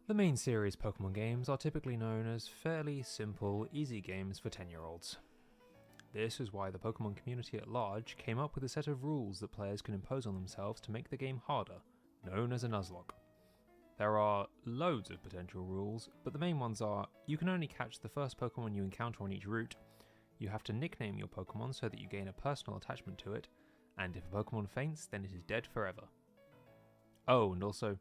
The main series Pokemon games are typically known as fairly simple, easy games for 10-year-olds. This is why the Pokemon community at large came up with a set of rules that players can impose on themselves to make the game harder, known as a Nuzlocke. There are loads of potential rules, but the main ones are: you can only catch the first Pokemon you encounter on each route, you have to nickname your Pokemon so that you gain a personal attachment to it, and if a Pokemon faints, then it is dead forever. Oh, and also,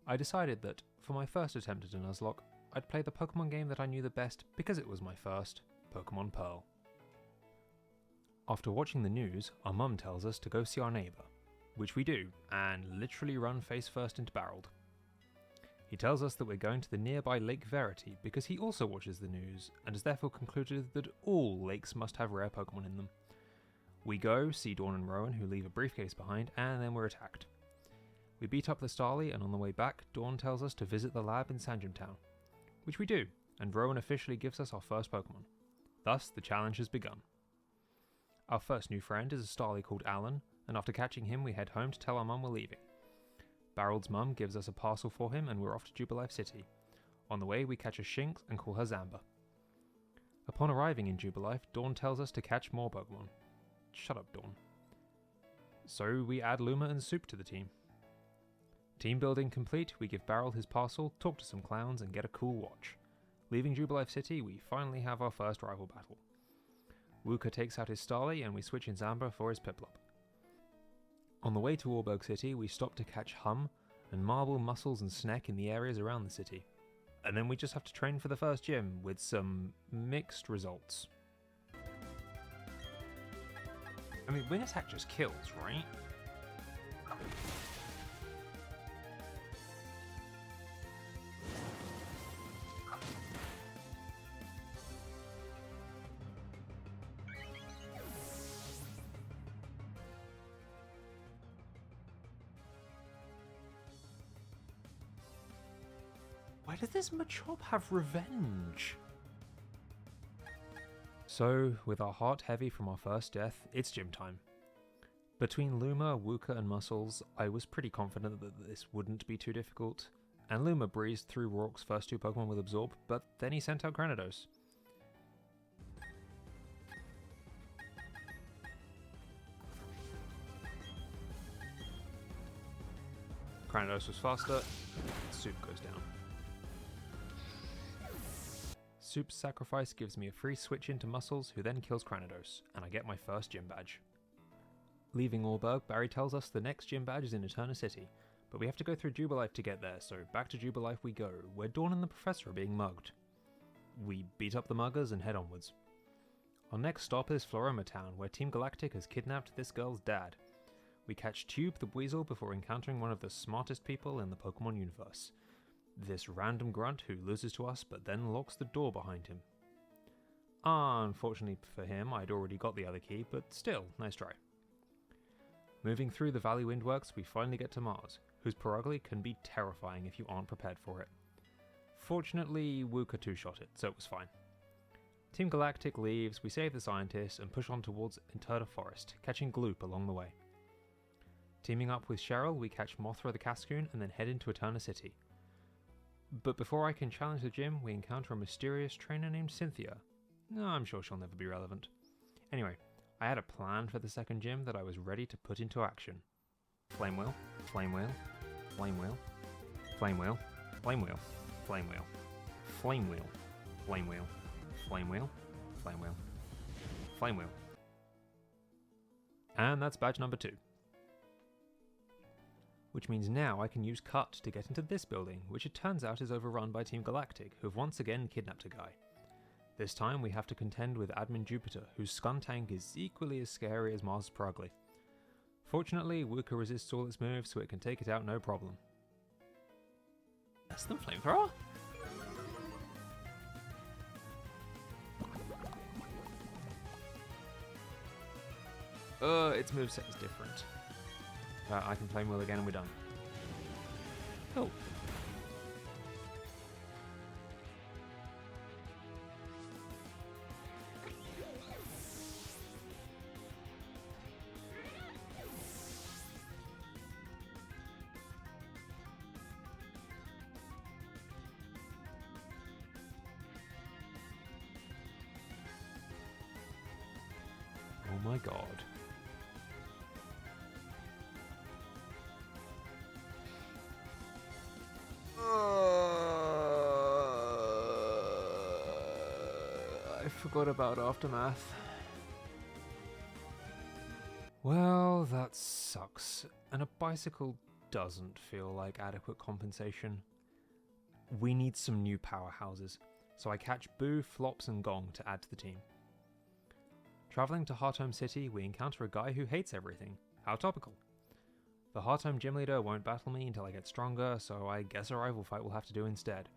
I decided that, for my first attempt at a Nuzlocke, I'd play the Pokemon game that I knew the best because it was my first, Pokemon Pearl. After watching the news, our mum tells us to go see our neighbour, which we do, and literally run face first into Barreld. He tells us that we're going to the nearby Lake Verity because he also watches the news and has therefore concluded that all lakes must have rare Pokemon in them. We go, see Dawn and Rowan, who leave a briefcase behind, and then we're attacked. We beat up the Starly, and on the way back, Dawn tells us to visit the lab in Sandgem Town, which we do, and Rowan officially gives us our first Pokemon. Thus, the challenge has begun. Our first new friend is a Starly called Alan, and after catching him, we head home to tell our mum we're leaving. Barreld's mum gives us a parcel for him, and we're off to Jubilife City. On the way, we catch a Shinx and call her Zamba. Upon arriving in Jubilife, Dawn tells us to catch more Pokemon. Shut up, Dawn. So we add Luma and Soup to the team. Team building complete, we give Barreld his parcel, talk to some clowns, and get a cool watch. Leaving Jubilife City, we finally have our first rival battle. Wooka takes out his Starly, and we switch in Zamba for his Piplup. On the way to Warburg City, we stop to catch Hum, and Marble, Muscles, and Sneck in the areas around the city. And then we just have to train for the first gym, with some mixed results. I mean, Wing Attack just kills, right? Why does this Machop have revenge? So, with our heart heavy from our first death, it's gym time. Between Luma, Wooka and Muscles, I was pretty confident that this wouldn't be too difficult, and Luma breezed through Rourke's first two Pokemon with Absorb, but then he sent out Granados. Granados was faster, Soup goes down. Soup's sacrifice gives me a free switch into Muscles, who then kills Granados, and I get my first gym badge. Leaving Allberg, Barry tells us the next gym badge is in Eterna City, but we have to go through Jubilife to get there, so back to Jubilife we go, where Dawn and the Professor are being mugged. We beat up the muggers and head onwards. Our next stop is Floroma Town, where Team Galactic has kidnapped this girl's dad. We catch Tube the Weasel before encountering one of the smartest people in the Pokemon universe. This random grunt who loses to us but then locks the door behind him. Unfortunately for him, I'd already got the other key, but still, nice try. Moving through the Valley Windworks, we finally get to Mars, whose Perugly can be terrifying if you aren't prepared for it. Fortunately, Wooka two-shot it, so it was fine. Team Galactic leaves, we save the scientists, and push on towards Eterna Forest, catching Gloop along the way. Teaming up with Cheryl, we catch Mothra the Cascoon and then head into Eterna City. But before I can challenge the gym, we encounter a mysterious trainer named Cynthia. No, I'm sure she'll never be relevant. Anyway, I had a plan for the second gym that I was ready to put into action. Flame Wheel, Flame Wheel, Flame Wheel, Flame Wheel, Flame Wheel, Flame Wheel, Flame Wheel, Flame Wheel, Flame Wheel, Flame Wheel, Flame Wheel. And that's badge number 2. Which means now I can use Cut to get into this building, which it turns out is overrun by Team Galactic, who've once again kidnapped a guy. This time we have to contend with Admin Jupiter, whose Skuntank is equally as scary as Mars Perugly. Fortunately, Wooka resists all its moves, so it can take it out no problem. Less than Flamethrower? Its moveset is different. I can Flame Wheel again and we're done. Cool. my god. I forgot about Aftermath. Well, that sucks. And a bicycle doesn't feel like adequate compensation. We need some new powerhouses, so I catch Boo, Flops and Gong to add to the team. Travelling to Hearthome City, we encounter a guy who hates everything. How topical. The Hearthome gym leader won't battle me until I get stronger, so I guess a rival fight will have to do instead.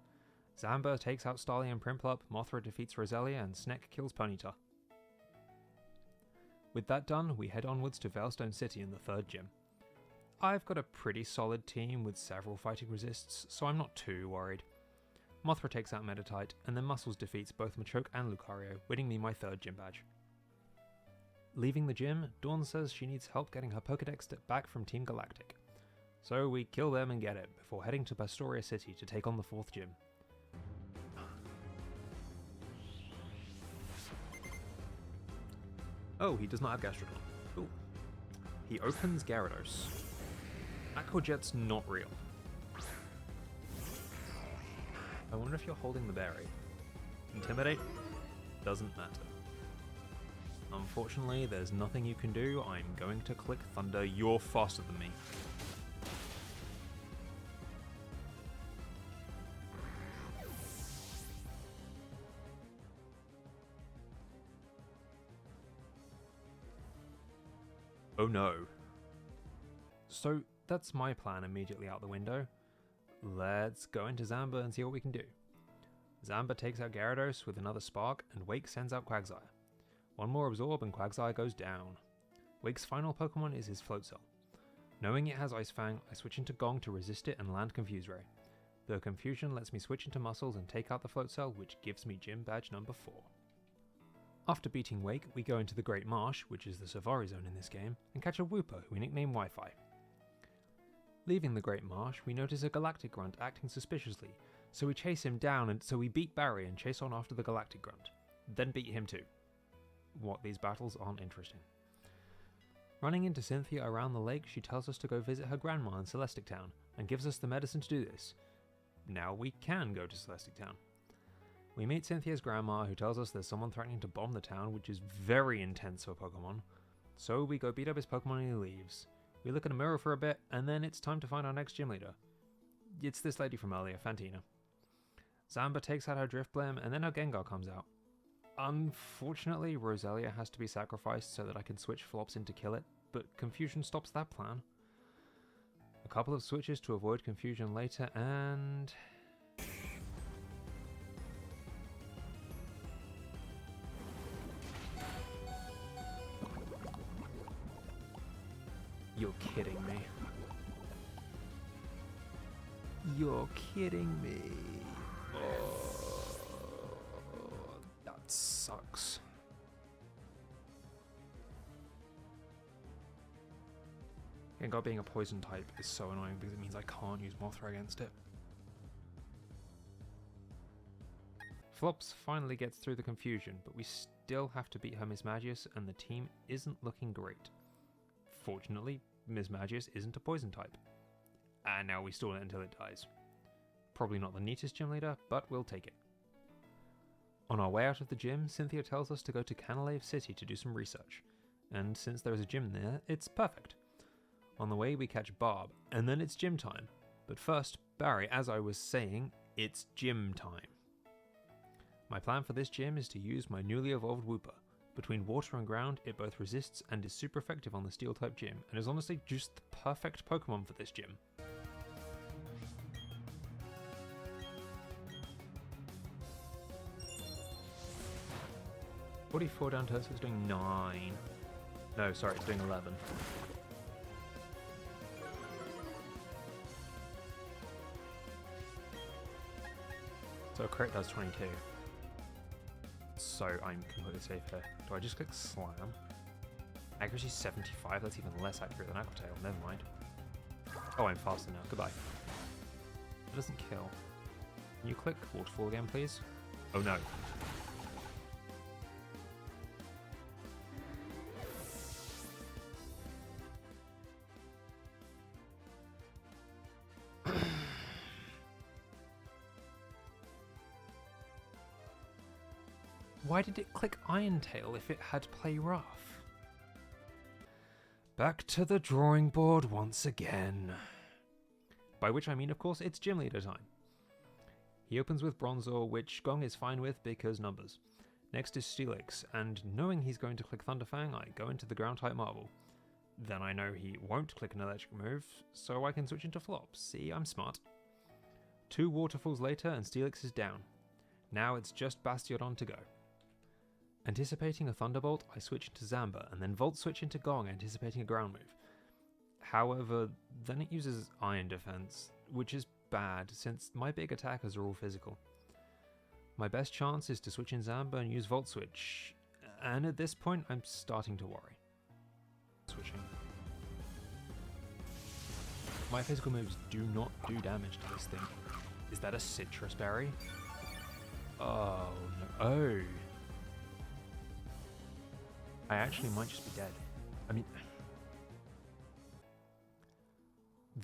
Zamba takes out Starly and Primplup, Mothra defeats Roselia, and Sneck kills Ponyta. With that done, we head onwards to Veilstone City in the third gym. I've got a pretty solid team with several fighting resists, so I'm not too worried. Mothra takes out Meditite, and then Muscles defeats both Machoke and Lucario, winning me my third gym badge. Leaving the gym, Dawn says she needs help getting her Pokédex back from Team Galactic. So we kill them and get it, before heading to Pastoria City to take on the fourth gym. Oh, he does not have Gastrodon. Ooh. He opens Gyarados. Aqua Jet's not real. I wonder if you're holding the berry. Intimidate? Doesn't matter. Unfortunately, there's nothing you can do. I'm going to click Thunder. You're faster than me. Oh no. So that's my plan immediately out the window. Let's go into Zamba and see what we can do. Zamba takes out Gyarados with another Spark, and Wake sends out Quagsire. One more Absorb and Quagsire goes down. Wake's final Pokemon is his Float Cell. Knowing it has Ice Fang, I switch into Gong to resist it and land Confuse Ray. The confusion lets me switch into Muscles and take out the Float Cell, which gives me Gym Badge number 4. After beating Wake, we go into the Great Marsh, which is the Safari Zone in this game, and catch a Wooper, who we nickname Wi-Fi. Leaving the Great Marsh, we notice a Galactic Grunt acting suspiciously, so we chase him down, and so we beat Barry and chase on after the Galactic Grunt. Then beat him too. What, these battles aren't interesting. Running into Cynthia around the lake, she tells us to go visit her grandma in Celestic Town, and gives us the medicine to do this. Now we can go to Celestic Town. We meet Cynthia's grandma, who tells us there's someone threatening to bomb the town, which is very intense for Pokemon. So we go beat up his Pokemon and he leaves. We look in a mirror for a bit, and then it's time to find our next gym leader. It's this lady from earlier, Fantina. Zamba takes out her Drifblim, and then her Gengar comes out. Unfortunately, Roselia has to be sacrificed so that I can switch Flops in to kill it, but confusion stops that plan. A couple of switches to avoid confusion later, and... You're kidding me. You're kidding me. Oh, that sucks. Gengar being a poison type is so annoying because it means I can't use Mothra against it. Flops finally gets through the confusion, but we still have to beat her Mismagius, and the team isn't looking great. Fortunately, Mismagius isn't a poison type. And now we stall it until it dies. Probably not the neatest gym leader, but we'll take it. On our way out of the gym, Cynthia tells us to go to Canalave City to do some research. And since there is a gym there, it's perfect. On the way we catch Barb, and then it's gym time. But first, Barry, as I was saying, it's gym time. My plan for this gym is to use my newly evolved Wooper. Between water and ground, it both resists and is super effective on the Steel-type gym, and is honestly just the perfect Pokemon for this gym. $44 down to Hurts is doing 9. No, sorry, it's doing 11. So a crit does 22. So I'm completely safe here. Do I just click Slam? Accuracy 75, that's even less accurate than Aqua Tail, never mind. Oh, I'm faster now, goodbye. It doesn't kill. Can you click Waterfall again, please? Oh no. Why did it click Iron-Tail if it had Play Rough? Back to the drawing board once again. By which I mean, of course, it's Gym Leader time. He opens with Bronzor, which Gong is fine with because numbers. Next is Steelix, and knowing he's going to click Thunderfang, I go into the Ground-type Marvel. Then I know he won't click an electric move, so I can switch into Flop. See, I'm smart. 2 Waterfalls later and Steelix is down. Now it's just Bastiodon to go. Anticipating a Thunderbolt, I switch into Zamba, and then Volt switch into Gong, anticipating a ground move. However, then it uses Iron Defense, which is bad since my big attackers are all physical. My best chance is to switch in Zamba and use Volt Switch, and at this point I'm starting to worry. Switching. My physical moves do not do damage to this thing. Is that a Citrus Berry? Oh no. Oh! I actually might just be dead. I mean...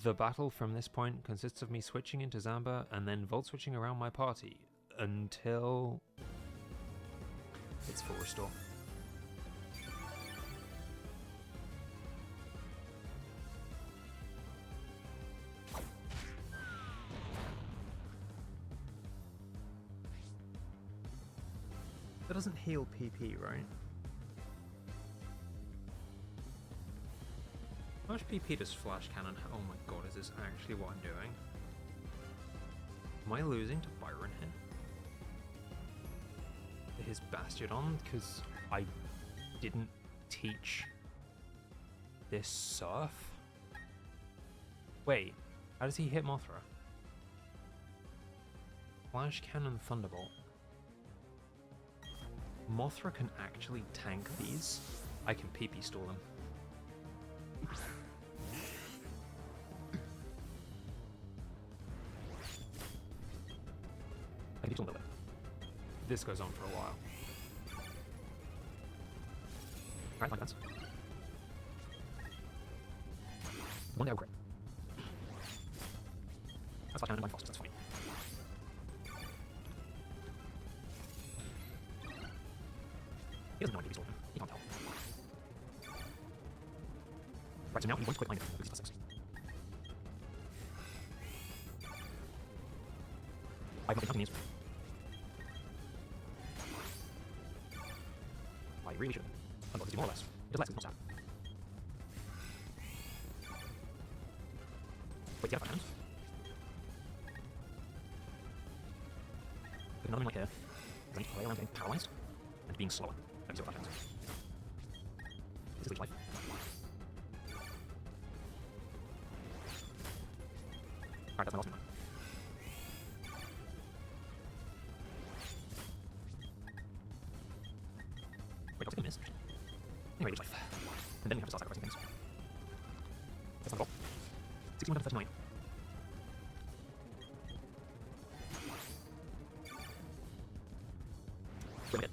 The battle from this point consists of me switching into Zamba and then Volt switching around my party until it's full restore. That doesn't heal PP, right? How much PP does Flash Cannon have? Oh my god, is this actually what I'm doing? Am I losing to Byron here? His Bastiodon? Because I didn't teach this Surf? Wait, how does he hit Mothra? Flash Cannon Thunderbolt. Mothra can actually tank these? I can PP stall them. I need to little bit. This goes on for a while. Alright, fine, that's. One day I'll crit. That's fine, I'm fast, that's fine. He doesn't know any of these, he can't tell. Right, so now we want to quit line because he's plus 6. I have nothing needs. I really should. I'm going to do more or less. Just less, it's not sad. Wait, yeah, hands. Put another one right here. I need to play around getting paralyzed and being slower. Let me see what that happens. This is leech life. Alright, that's my last one. Wait, I'll miss. Anyway, leech life. And then we have to start sacrificing things. That's not a goal. 61 down to 39. Wait a minute.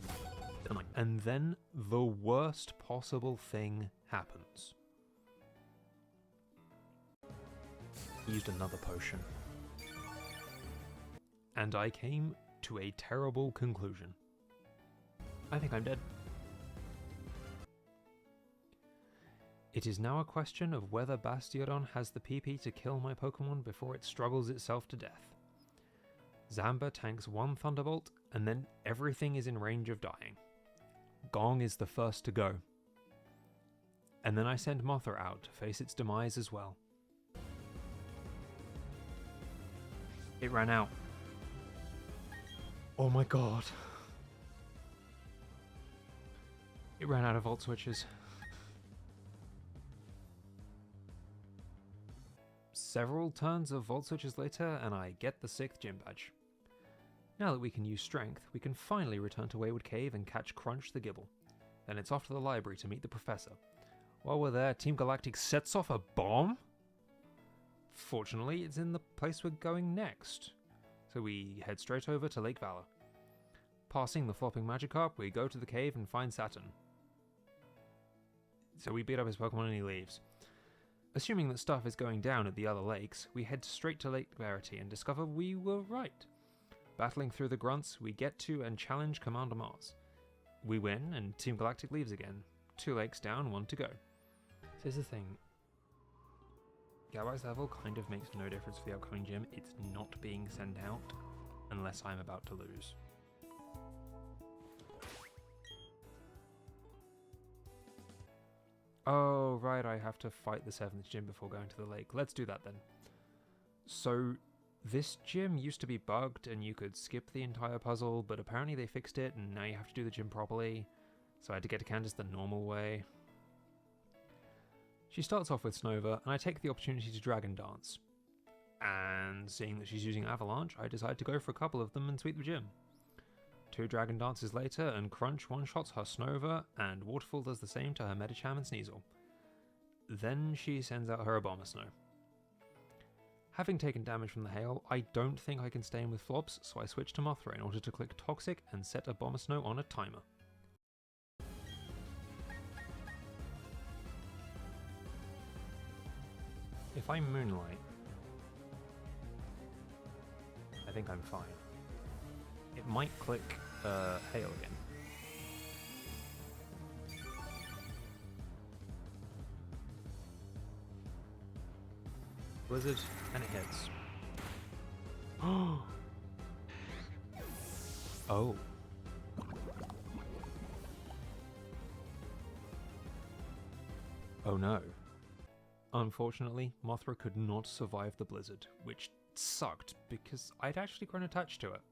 And then the worst possible thing happens. He used another potion. And I came to a terrible conclusion. I think I'm dead. It is now a question of whether Bastiodon has the PP to kill my Pokemon before it struggles itself to death. Zamba tanks one Thunderbolt, and then everything is in range of dying. Gong is the first to go. And then I send Mothra out to face its demise as well. It ran out. Oh my god. It ran out of Volt Switches. Several turns of Volt Switches later, and I get the 6th Gym Badge. Now that we can use Strength, we can finally return to Wayward Cave and catch Crunch the Gibble. Then it's off to the library to meet the Professor. While we're there, Team Galactic sets off a bomb? Fortunately, it's in the place we're going next. So we head straight over to Lake Valor. Passing the flopping Magikarp, we go to the cave and find Saturn. So we beat up his Pokemon and he leaves. Assuming that stuff is going down at the other lakes, we head straight to Lake Verity and discover we were right. Battling through the grunts, we get to and challenge Commander Mars. We win, and Team Galactic leaves again. 2 lakes down, 1 to go. So here's the thing. Galba's level kind of makes no difference for the upcoming gym. It's not being sent out unless I'm about to lose. Oh, right, I have to fight the 7th gym before going to the lake. Let's do that then. So, this gym used to be bugged and you could skip the entire puzzle, but apparently they fixed it and now you have to do the gym properly. So I had to get to Candace the normal way. She starts off with Snova, and I take the opportunity to Dragon Dance. And seeing that she's using Avalanche, I decide to go for a couple of them and sweep the gym. 2 Dragon Dances later, and Crunch one-shots her Snova, and Waterfall does the same to her Medicham and Sneasel. Then she sends out her Abomasnow. Having taken damage from the hail, I don't think I can stay in with Flops, so I switch to Mothra in order to click Toxic and set Abomasnow on a timer. If I Moonlight, I think I'm fine. It might click Hail again. Blizzard, and it hits. Oh. Oh no. Unfortunately, Mothra could not survive the blizzard, which sucked because I'd actually grown attached to it.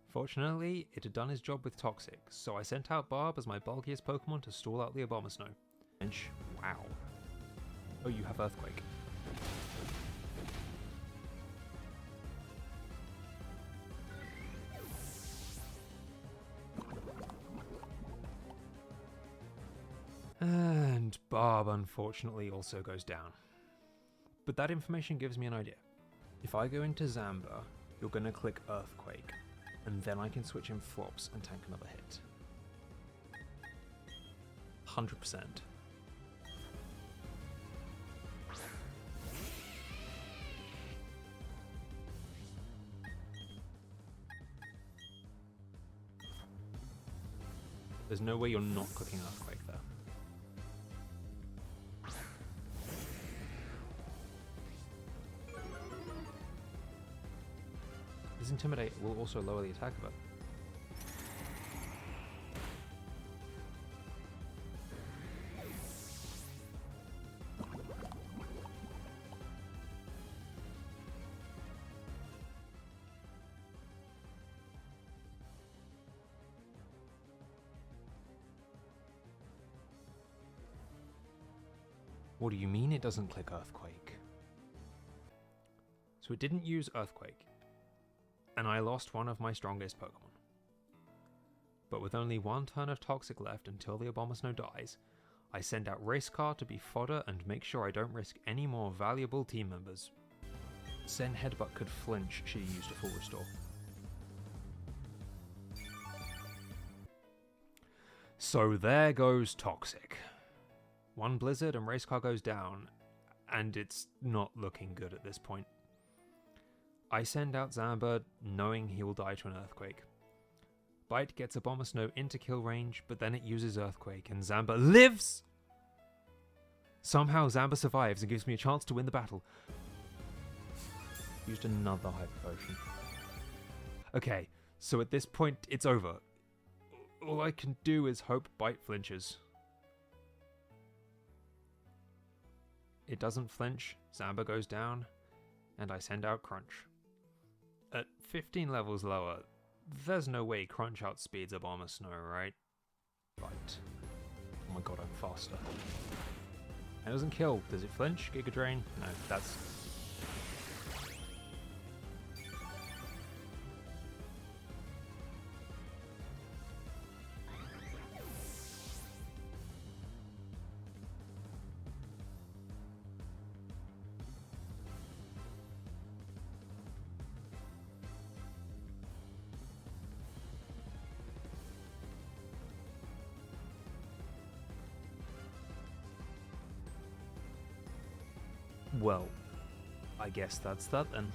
Fortunately, it had done its job with Toxic, so I sent out Barb as my bulkiest Pokemon to stall out the Abomasnow. Wow. Oh, you have Earthquake. And Barb unfortunately also goes down. But that information gives me an idea. If I go into Zamba, you're going to click Earthquake, and then I can switch in Flops and tank another hit. 100%. There's no way you're not clicking Earthquake there. This Intimidate will also lower the attack of it. What do you mean it doesn't click Earthquake? So it didn't use Earthquake, and I lost one of my strongest Pokemon. But with only 1 turn of Toxic left until the Abomasnow dies, I send out Racecar to be fodder and make sure I don't risk any more valuable team members. Zen Headbutt could flinch should he use a full restore. So there goes Toxic. 1 Blizzard and Racecar goes down, and it's not looking good at this point. I send out Zamba, knowing he will die to an Earthquake. Bite gets Abomasnow into kill range, but then it uses Earthquake, and Zamba lives! Somehow Zamba survives and gives me a chance to win the battle. Used another Hyper Potion. Okay, so at this point, it's over. All I can do is hope Bite flinches. It doesn't flinch, Zamba goes down, and I send out Crunch. At 15 levels lower, there's no way Crunch outspeeds Abomasnow, right? Right. Oh my god, I'm faster. It doesn't kill. Does it flinch? Giga Drain? No, that's... Well, I guess that's that then.